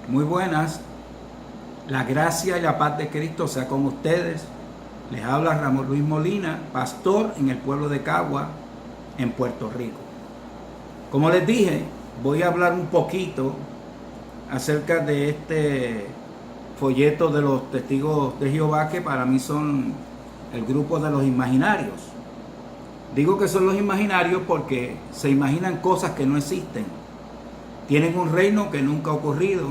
Muy buenas, la gracia y la paz de Cristo sea con ustedes. Les habla Ramón Luis Molina, pastor en el pueblo de Cagua, en Puerto Rico. Como les dije, voy a hablar un poquito acerca de este folleto de los testigos de Jehová, que para mí son el grupo de los imaginarios. Digo que son los imaginarios porque se imaginan cosas que no existen. Tienen un reino que nunca ha ocurrido,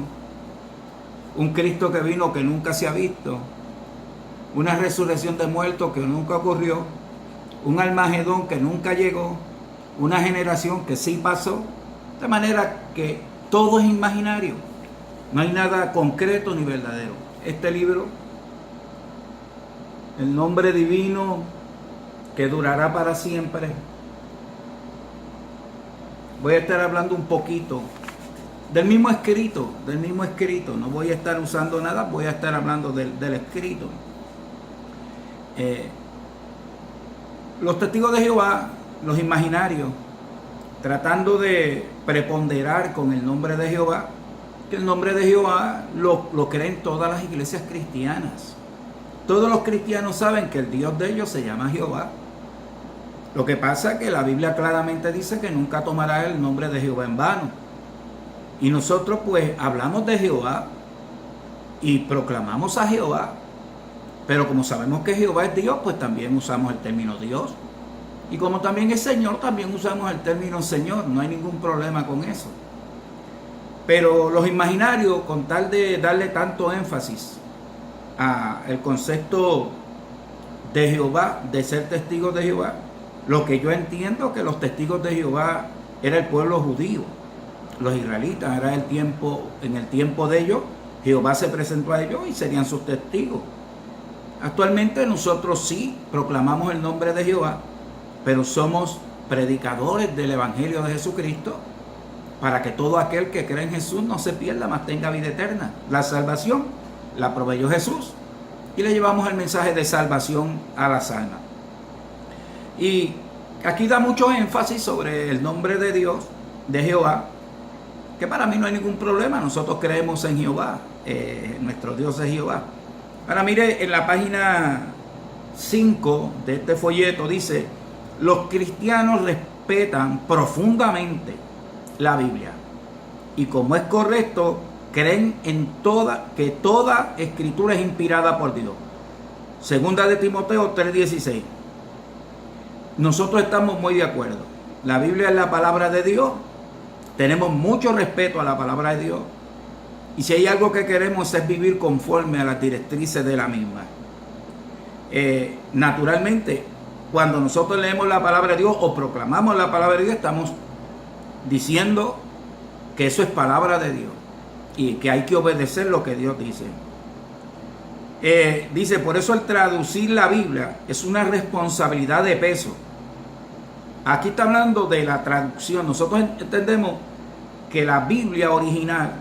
un Cristo que vino que nunca se ha visto, una resurrección de muertos que nunca ocurrió, un Armagedón que nunca llegó, una generación que sí pasó, de manera que todo es imaginario, no hay nada concreto ni verdadero. Este libro, el nombre divino que durará para siempre, voy a estar hablando un poquito del mismo escrito, no voy a estar usando nada, voy a estar hablando del escrito. Los testigos de Jehová, los imaginarios, tratando de preponderar con el nombre de Jehová, que el nombre de Jehová lo creen todas las iglesias cristianas. Todos los cristianos saben que el Dios de ellos se llama Jehová. Lo que pasa es que la Biblia claramente dice que nunca tomará el nombre de Jehová en vano. Y nosotros pues hablamos de Jehová y proclamamos a Jehová, pero como sabemos que Jehová es Dios, pues también usamos el término Dios. Y como también es Señor, también usamos el término Señor, no hay ningún problema con eso. Pero los imaginarios, con tal de darle tanto énfasis al concepto de Jehová, de ser testigos de Jehová, lo que yo entiendo que los testigos de Jehová era el pueblo judío. Los israelitas, era en el tiempo de ellos, Jehová se presentó a ellos y serían sus testigos. Actualmente nosotros sí proclamamos el nombre de Jehová, pero somos predicadores del Evangelio de Jesucristo, para que todo aquel que cree en Jesús no se pierda, mas tenga vida eterna. La salvación la proveyó Jesús y le llevamos el mensaje de salvación a las almas. Y aquí da mucho énfasis sobre el nombre de Dios, de Jehová, que para mí no hay ningún problema. Nosotros creemos en Jehová, nuestro Dios es Jehová. Ahora mire, en la página 5 de este folleto dice: los cristianos respetan profundamente la Biblia y, como es correcto, creen que toda escritura es inspirada por Dios. Segunda de Timoteo 3:16. Nosotros estamos muy de acuerdo. La Biblia es la palabra de Dios. Tenemos mucho respeto a la palabra de Dios. Y si hay algo que queremos es vivir conforme a las directrices de la misma. Naturalmente, cuando nosotros leemos la palabra de Dios o proclamamos la palabra de Dios, estamos diciendo que eso es palabra de Dios y que hay que obedecer lo que Dios dice. Dice, por eso el traducir la Biblia es una responsabilidad de peso. Aquí está hablando de la traducción. Nosotros entendemos que la Biblia original,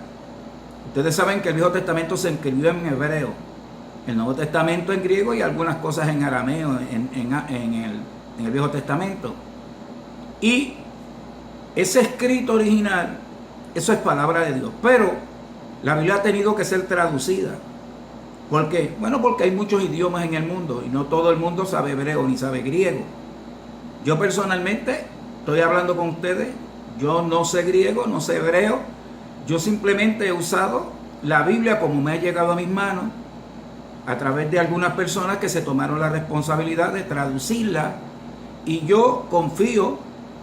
ustedes saben que el Viejo Testamento se escribió en hebreo, el Nuevo Testamento en griego y algunas cosas en arameo en el Viejo Testamento. Y ese escrito original, eso es palabra de Dios. Pero la Biblia ha tenido que ser traducida. ¿Por qué? Bueno, porque hay muchos idiomas en el mundo y no todo el mundo sabe hebreo ni sabe griego. Yo personalmente estoy hablando con ustedes, yo no sé griego, no sé hebreo, yo simplemente he usado la Biblia como me ha llegado a mis manos a través de algunas personas que se tomaron la responsabilidad de traducirla, y yo confío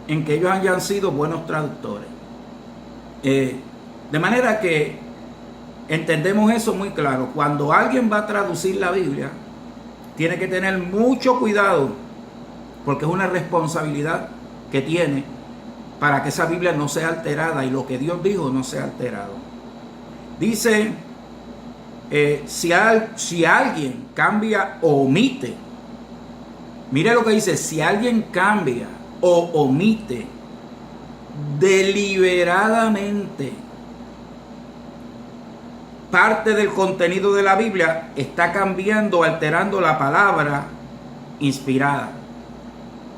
en que ellos hayan sido buenos traductores. De manera que entendemos eso muy claro. Cuando alguien va a traducir la Biblia, tiene que tener mucho cuidado, porque es una responsabilidad que tiene para que esa Biblia no sea alterada y lo que Dios dijo no sea alterado. Dice, si alguien cambia o omite, mire lo que dice: si alguien cambia o omite deliberadamente parte del contenido de la Biblia, está cambiando o alterando la palabra inspirada.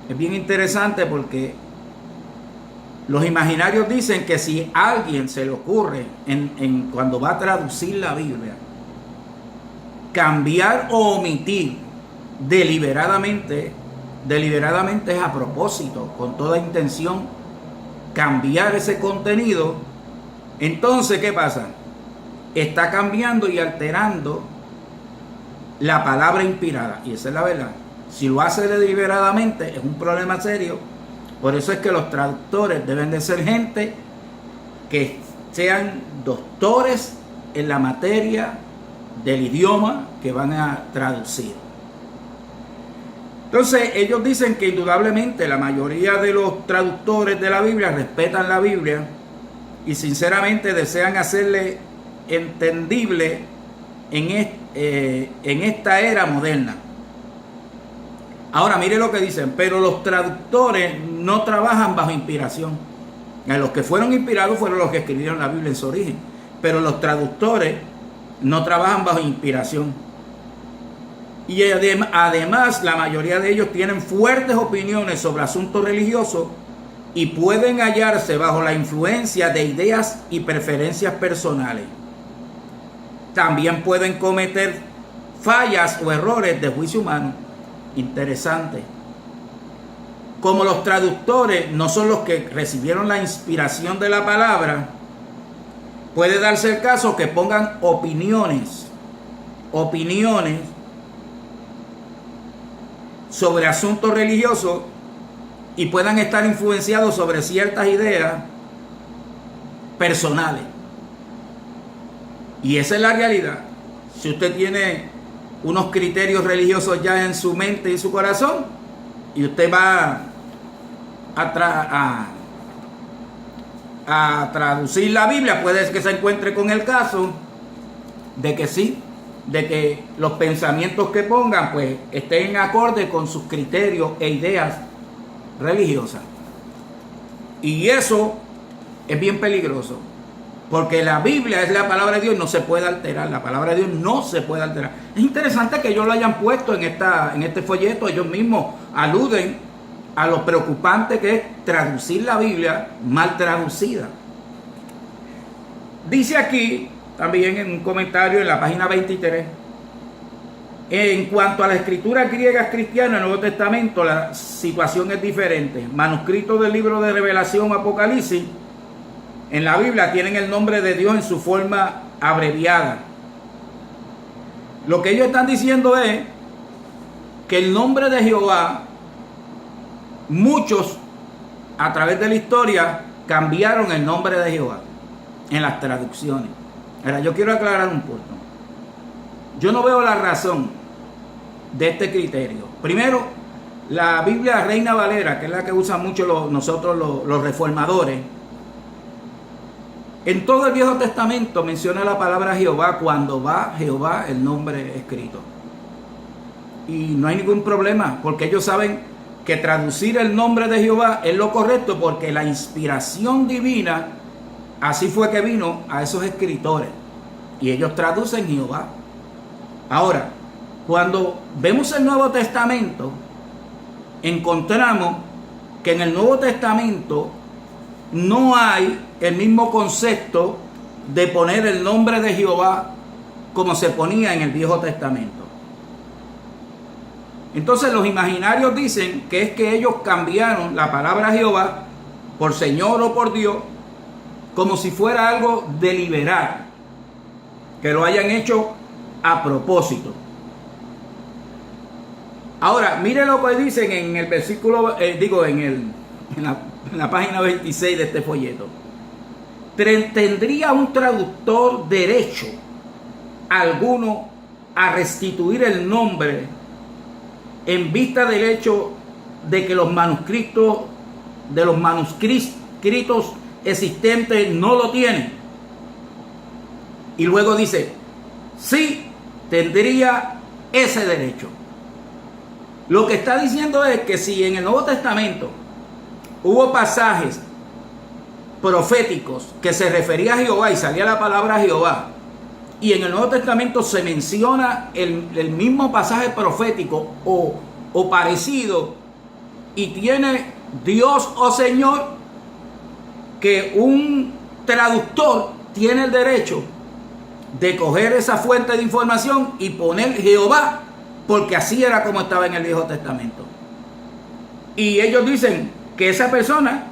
Es bien interesante porque Los imaginarios dicen que si a alguien se le ocurre cuando va a traducir la Biblia, cambiar o omitir deliberadamente es a propósito, con toda intención, cambiar ese contenido, entonces ¿qué pasa? Está cambiando y alterando la palabra inspirada, y esa es la verdad. Si lo hace deliberadamente es un problema serio. Por eso es que los traductores deben de ser gente que sean doctores en la materia del idioma que van a traducir. Entonces ellos dicen que indudablemente la mayoría de los traductores de la Biblia respetan la Biblia y sinceramente desean hacerle entendible en esta era moderna. Ahora mire lo que dicen, pero los traductores no trabajan bajo inspiración. Los que fueron inspirados fueron los que escribieron la Biblia en su origen, pero los traductores no trabajan bajo inspiración. Y además la mayoría de ellos tienen fuertes opiniones sobre asuntos religiosos y pueden hallarse bajo la influencia de ideas y preferencias personales. También pueden cometer fallas o errores de juicio humano. Interesante. Como los traductores no son los que recibieron la inspiración de la palabra, puede darse el caso que pongan opiniones sobre asuntos religiosos y puedan estar influenciados sobre ciertas ideas personales. Y esa es la realidad. Si usted tiene unos criterios religiosos ya en su mente y en su corazón, y usted va a traducir la Biblia, puede que se encuentre con el caso de que sí, de que los pensamientos que pongan pues estén acorde con sus criterios e ideas religiosas. Y eso es bien peligroso, porque la Biblia es la palabra de Dios y no se puede alterar. La palabra de Dios no se puede alterar. Es interesante que ellos lo hayan puesto en este folleto. Ellos mismos aluden a lo preocupante que es traducir la Biblia mal traducida. Dice aquí también en un comentario en la página 23, en cuanto a las escrituras griegas cristianas del Nuevo Testamento, la situación es diferente. Manuscritos del libro de Revelación, Apocalipsis, en la Biblia tienen el nombre de Dios en su forma abreviada. Lo que ellos están diciendo es que el nombre de Jehová, muchos a través de la historia cambiaron el nombre de Jehová en las traducciones. Ahora, yo quiero aclarar un punto. Yo no veo la razón de este criterio. Primero, la Biblia Reina Valera, que es la que usan mucho nosotros los reformadores, en todo el Viejo Testamento menciona la palabra Jehová cuando va Jehová el nombre escrito. Y no hay ningún problema, porque ellos saben que traducir el nombre de Jehová es lo correcto, porque la inspiración divina así fue que vino a esos escritores. Y ellos traducen Jehová. Ahora, cuando vemos el Nuevo Testamento, encontramos que en el Nuevo Testamento no hay el mismo concepto de poner el nombre de Jehová como se ponía en el Viejo Testamento. Entonces los imaginarios dicen que es que ellos cambiaron la palabra Jehová por Señor o por Dios, como si fuera algo deliberado, que lo hayan hecho a propósito. Ahora, mire lo que dicen en el versículo, en la página 26 de este folleto. ¿Tendría un traductor derecho alguno a restituir el nombre en vista del hecho de que los manuscritos existentes no lo tienen? Y luego dice, sí, tendría ese derecho. Lo que está diciendo es que si en el Nuevo Testamento hubo pasajes proféticos que se refería a Jehová y salía la palabra Jehová, y en el Nuevo Testamento se menciona el mismo pasaje profético o parecido, y tiene Dios o Señor, que un traductor tiene el derecho de coger esa fuente de información y poner Jehová, porque así era como estaba en el Viejo Testamento. Y ellos dicen que esa persona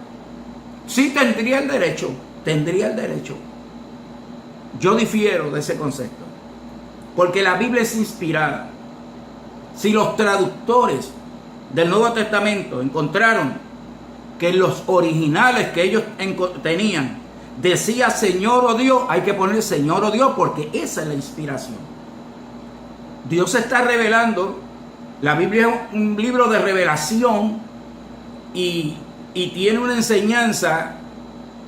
sí tendría el derecho. Yo difiero de ese concepto, porque la Biblia es inspirada. Si los traductores del Nuevo Testamento encontraron que los originales que ellos tenían decía Señor o Dios, hay que poner Señor o Dios, porque esa es la inspiración. Dios se está revelando. La Biblia es un libro de revelación y tiene una enseñanza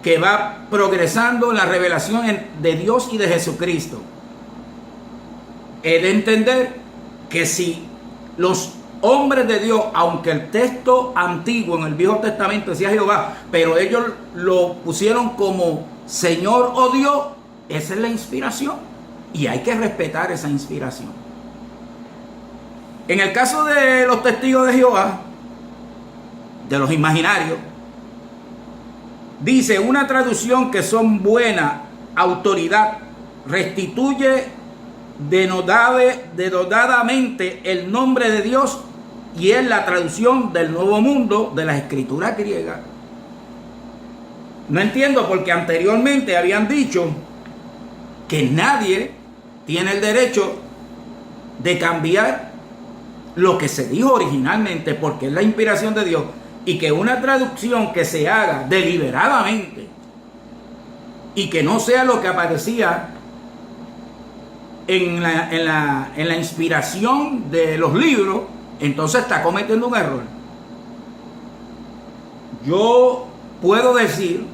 que va progresando en la revelación de Dios y de Jesucristo. He de entender que si los hombres de Dios, aunque el texto antiguo en el Viejo Testamento decía Jehová, pero ellos lo pusieron como Señor o Dios, esa es la inspiración y hay que respetar esa inspiración. En el caso de los testigos de Jehová, de los imaginarios, dice una traducción que son buena autoridad, restituye denodadamente el nombre de Dios, y es la traducción del Nuevo Mundo de las Escrituras griegas. No entiendo, porque anteriormente habían dicho que nadie tiene el derecho de cambiar lo que se dijo originalmente, porque es la inspiración de Dios, y que una traducción que se haga deliberadamente y que no sea lo que aparecía en la inspiración de los libros, entonces está cometiendo un error. Yo puedo decir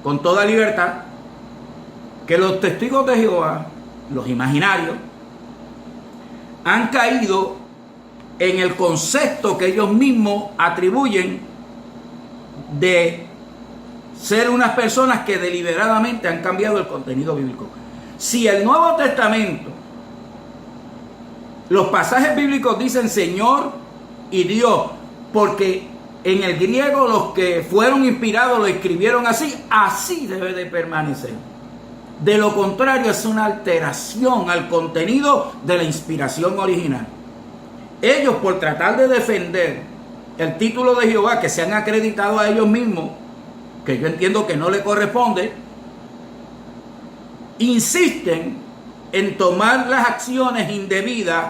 con toda libertad que los testigos de Jehová, los imaginarios, han caído en el concepto que ellos mismos atribuyen de ser unas personas que deliberadamente han cambiado el contenido bíblico. Si el Nuevo Testamento, los pasajes bíblicos dicen Señor y Dios, porque en el griego los que fueron inspirados lo escribieron así, así debe de permanecer. De lo contrario, es una alteración al contenido de la inspiración original. Ellos, por tratar de defender el título de Jehová que se han acreditado a ellos mismos, que yo entiendo que no le corresponde, insisten en tomar las acciones indebidas,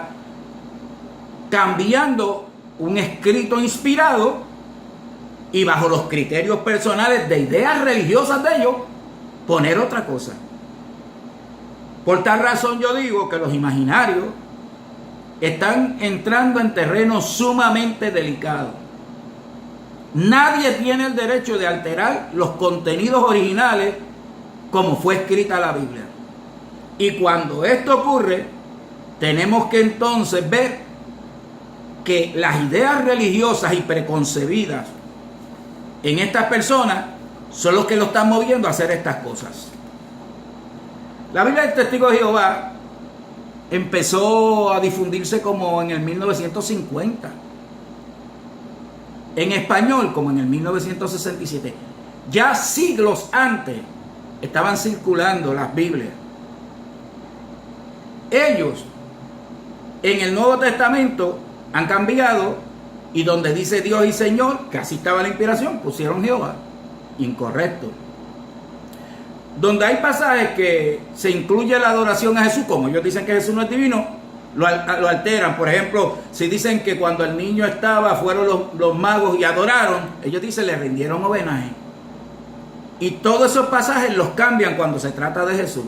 cambiando un escrito inspirado y bajo los criterios personales de ideas religiosas de ellos, poner otra cosa. Por tal razón yo digo que los imaginarios están entrando en terreno sumamente delicado. Nadie tiene el derecho de alterar los contenidos originales como fue escrita la Biblia. Y cuando esto ocurre, tenemos que entonces ver que las ideas religiosas y preconcebidas en estas personas son los que lo están moviendo a hacer estas cosas. La Biblia del Testigo de Jehová empezó a difundirse como en el 1950. En español como en el 1967. Ya siglos antes estaban circulando las Biblias. Ellos en el Nuevo Testamento han cambiado, y donde dice Dios y Señor, que así estaba la inspiración, pusieron Jehová. Incorrecto. Donde hay pasajes que se incluye la adoración a Jesús, como ellos dicen que Jesús no es divino, lo alteran. Por ejemplo, si dicen que cuando el niño estaba, fueron los magos y adoraron, ellos dicen le rindieron homenaje. Y todos esos pasajes los cambian cuando se trata de Jesús.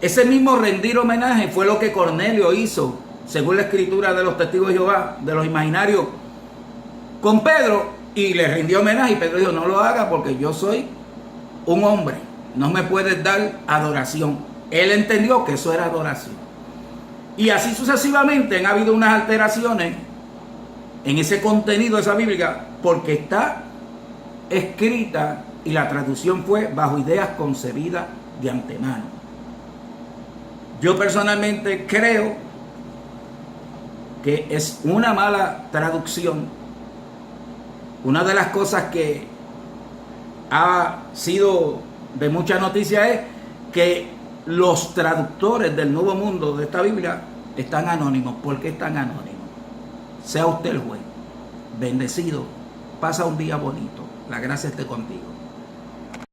Ese mismo rendir homenaje fue lo que Cornelio hizo, según la escritura de los testigos de Jehová, de los imaginarios, con Pedro, y le rindió homenaje. Y Pedro dijo, no lo haga porque yo soy un hombre, no me puedes dar adoración. Él entendió que eso era adoración. Y así sucesivamente han habido unas alteraciones en ese contenido de esa Biblia, porque está escrita y la traducción fue bajo ideas concebidas de antemano. Yo personalmente creo que es una mala traducción. Una de las cosas que ha sido de mucha noticia es que los traductores del Nuevo Mundo de esta Biblia están anónimos. ¿Por qué están anónimos? Sea usted el juez. Bendecido. Pasa un día bonito. La gracia esté contigo.